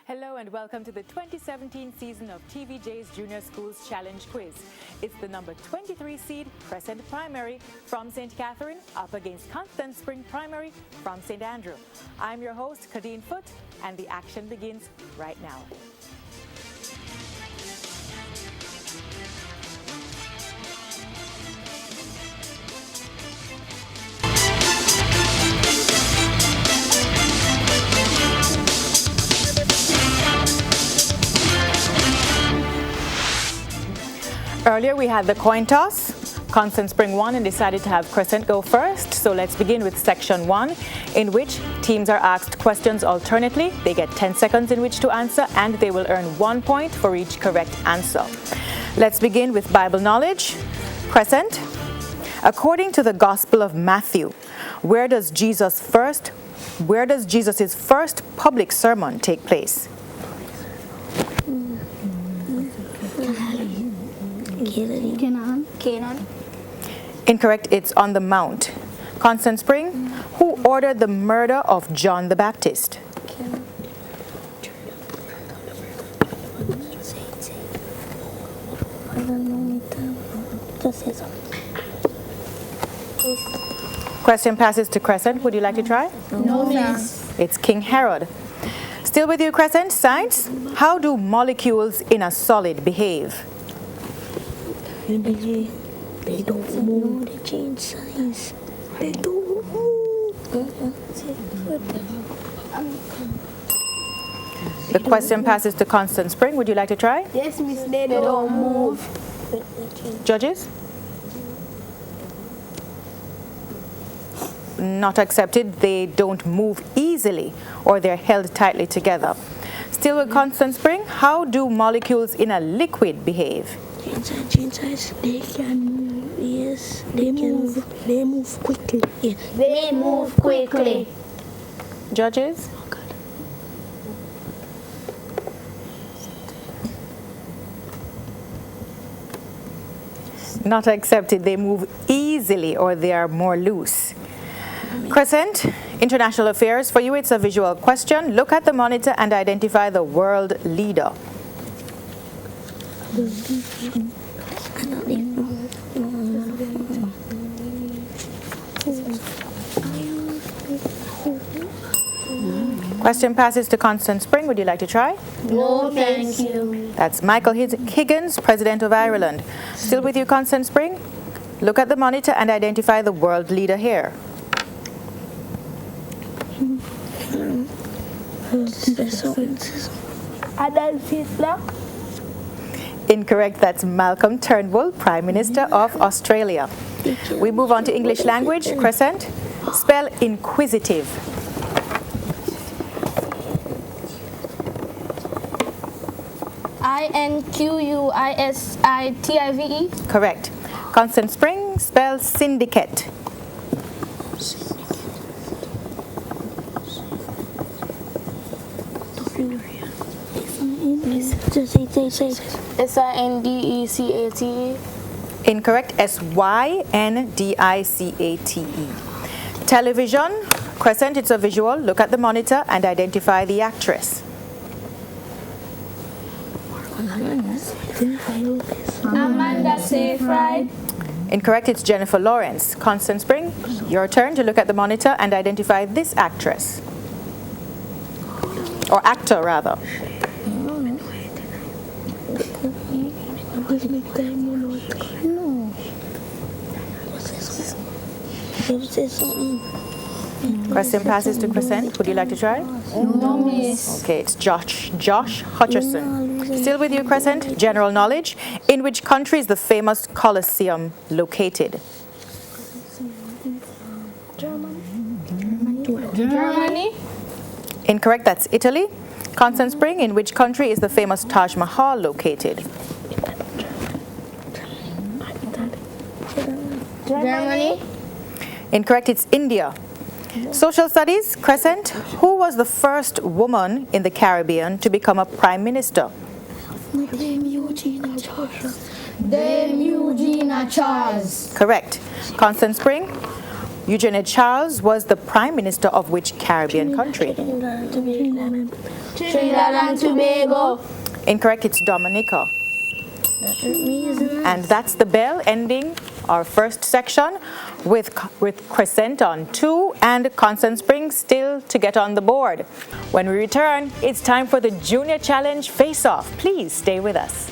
Hello and welcome to the 2017 season of TVJ's Junior Schools Challenge Quiz. It's the number 23 seed Crescent Primary from St. Catherine up against Constant Spring Primary from St. Andrew. I'm your host, Kadeen Foote, and the action begins right now. Earlier we had the coin toss. Constant Spring won and decided to have Crescent go first. So let's begin with section 1, in which teams are asked questions alternately. They get 10 seconds in which to answer, and they will earn 1 point for each correct answer. Let's begin with Bible knowledge. Crescent, according to the Gospel of Matthew, where does Jesus' first public sermon take place? Canaan. Incorrect, it's on the Mount. Constant Spring, who ordered the murder of John the Baptist? Question passes to Crescent. Would you like to try? No, miss. It's King Herod. Still with you, Crescent. Science, how do molecules in a solid behave? They don't move. They change size. They don't move. The question passes to Constant Spring. Would you like to try? Yes, miss. They don't move. Judges? Not accepted. They don't move easily, or they're held tightly together. Still with Constant Spring, how do molecules in a liquid behave? Change size. They can move. Yes. They move quickly. Yes. They move quickly. Judges? Not accepted. They move easily, or they are more loose. Crescent, international affairs. For you, it's a visual question. Look at the monitor and identify the world leader. Question passes to Constant Spring. Would you like to try? No, thank you. That's Michael Higgins, President of Ireland. Still with you, Constant Spring? Look at the monitor and identify the world leader here. Adolf Hitler. Incorrect, that's Malcolm Turnbull, Prime Minister of Australia. We move on to English language. Crescent, spell inquisitive. INQUISITIVE. Correct. Constant Spring, spell syndicate. SINDECATE. Incorrect, SYNDICATE. Television, Crescent, it's a visual. Look at the monitor and identify the actress. Amanda Seyfried. Incorrect, it's Jennifer Lawrence. Constant Spring, your turn to look at the monitor and identify this actress. Or actor, rather. Question passes to Crescent. Would you like to try? No, miss. Okay, it's Josh Hutcherson. Still with you, Crescent. General knowledge. In which country is the famous Colosseum located? Germany. Incorrect, that's Italy. Constant Spring, in which country is the famous Taj Mahal located? Germany. Incorrect, it's India. Social studies, Crescent, who was the first woman in the Caribbean to become a prime minister? Dame Eugenia Charles. Correct. Constant Spring, Eugene Charles was the Prime Minister of which Caribbean country? Trinidad and Tobago. Incorrect, it's Dominica. And that's the bell ending our first section with Crescent on 2 and Constant Spring still to get on the board. When we return, it's time for the Junior Challenge Face-Off. Please stay with us.